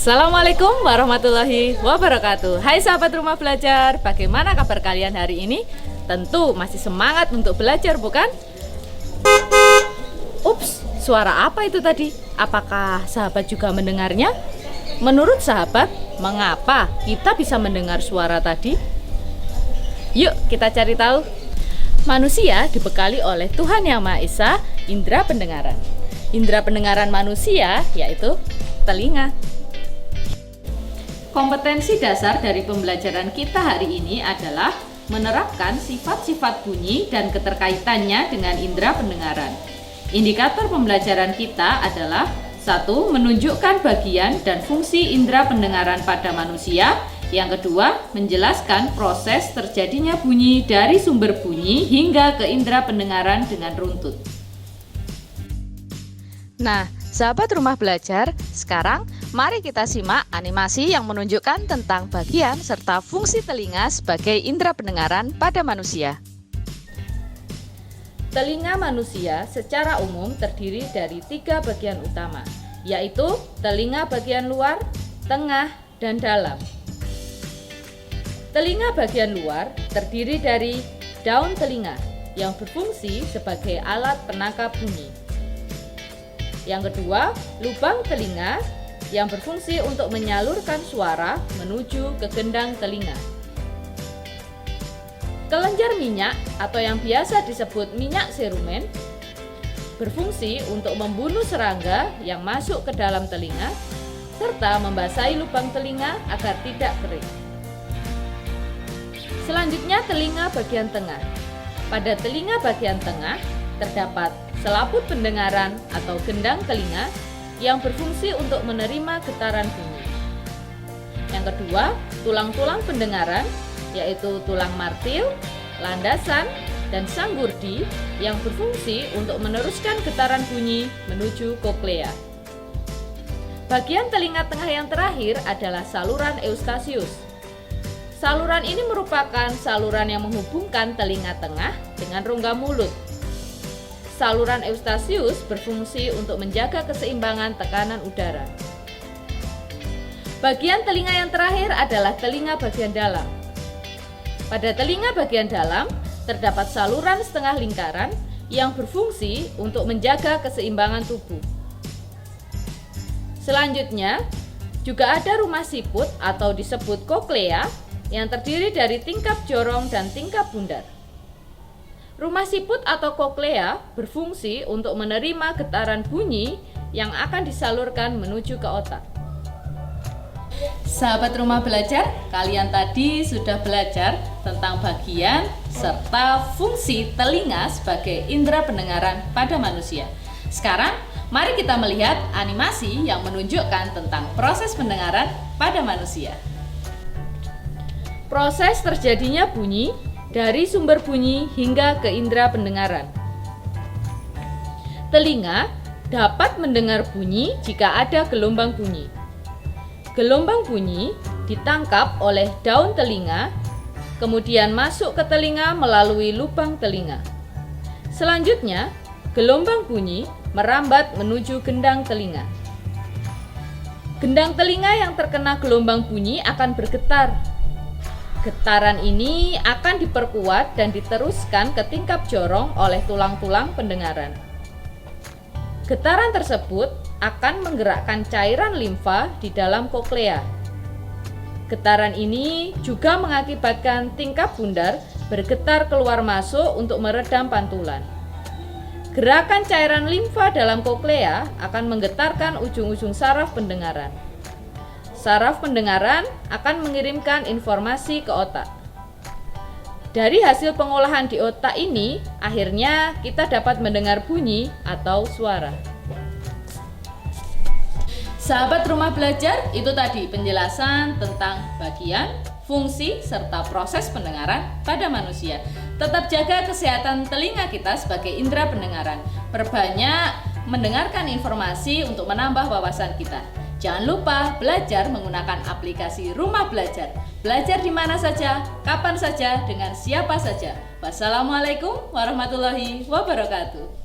Assalamualaikum warahmatullahi wabarakatuh. Hai sahabat rumah belajar, bagaimana kabar kalian hari ini? Tentu masih semangat untuk belajar, bukan? Ups, suara apa itu tadi? Apakah sahabat juga mendengarnya? Menurut sahabat, mengapa kita bisa mendengar suara tadi? Yuk kita cari tahu. Manusia dibekali oleh Tuhan Yang Maha Esa indera pendengaran. Indera pendengaran manusia yaitu telinga. Kompetensi dasar dari pembelajaran kita hari ini adalah menerapkan sifat-sifat bunyi dan keterkaitannya dengan indera pendengaran. Indikator pembelajaran kita adalah 1. Menunjukkan bagian dan fungsi indera pendengaran pada manusia. Yang kedua, menjelaskan proses terjadinya bunyi dari sumber bunyi hingga ke indera pendengaran dengan runtut. Nah, sahabat rumah belajar, sekarang mari kita simak animasi yang menunjukkan tentang bagian serta fungsi telinga sebagai indera pendengaran pada manusia. Telinga manusia secara umum terdiri dari 3 bagian utama, yaitu telinga bagian luar, tengah, dan dalam. Telinga bagian luar terdiri dari daun telinga yang berfungsi sebagai alat penangkap bunyi. Yang kedua, lubang telinga yang berfungsi untuk menyalurkan suara menuju ke gendang telinga. Kelenjar minyak atau yang biasa disebut minyak serumen berfungsi untuk membunuh serangga yang masuk ke dalam telinga serta membasahi lubang telinga agar tidak kering. Selanjutnya, telinga bagian tengah. Pada telinga bagian tengah terdapat selaput pendengaran atau gendang telinga yang berfungsi untuk menerima getaran bunyi. Yang kedua, tulang-tulang pendengaran yaitu tulang martil, landasan, dan sanggurdi yang berfungsi untuk meneruskan getaran bunyi menuju koklea. Bagian telinga tengah yang terakhir adalah saluran eustasius. Saluran ini merupakan saluran yang menghubungkan telinga tengah dengan rongga mulut. Saluran eustasius berfungsi untuk menjaga keseimbangan tekanan udara. Bagian telinga yang terakhir adalah telinga bagian dalam. Pada telinga bagian dalam terdapat saluran setengah lingkaran yang berfungsi untuk menjaga keseimbangan tubuh. Selanjutnya, juga ada rumah siput atau disebut koklea yang terdiri dari tingkap jorong dan tingkap bundar. Rumah siput atau koklea berfungsi untuk menerima getaran bunyi yang akan disalurkan menuju ke otak. Sahabat rumah belajar, kalian tadi sudah belajar tentang bagian serta fungsi telinga sebagai indera pendengaran pada manusia. Sekarang, mari kita melihat animasi yang menunjukkan tentang proses pendengaran pada manusia. Proses terjadinya bunyi dari sumber bunyi hingga ke indera pendengaran. Telinga dapat mendengar bunyi jika ada gelombang bunyi. Gelombang bunyi ditangkap oleh daun telinga, kemudian masuk ke telinga melalui lubang telinga. Selanjutnya, gelombang bunyi merambat menuju gendang telinga. Gendang telinga yang terkena gelombang bunyi akan bergetar. Getaran ini akan diperkuat dan diteruskan ke tingkap jorong oleh tulang-tulang pendengaran. Getaran tersebut akan menggerakkan cairan limfa di dalam koklea. Getaran ini juga mengakibatkan tingkap bundar bergetar keluar masuk untuk meredam pantulan. Gerakan cairan limfa dalam koklea akan menggetarkan ujung-ujung saraf pendengaran. Saraf pendengaran akan mengirimkan informasi ke otak. Dari hasil pengolahan di otak ini, akhirnya kita dapat mendengar bunyi atau suara. Sahabat rumah belajar, itu tadi penjelasan tentang bagian, fungsi, serta proses pendengaran pada manusia. Tetap jaga kesehatan telinga kita sebagai indera pendengaran. Perbanyak mendengarkan informasi untuk menambah wawasan kita. Jangan lupa belajar menggunakan aplikasi Rumah Belajar. Belajar di mana saja, kapan saja, dengan siapa saja. Wassalamualaikum warahmatullahi wabarakatuh.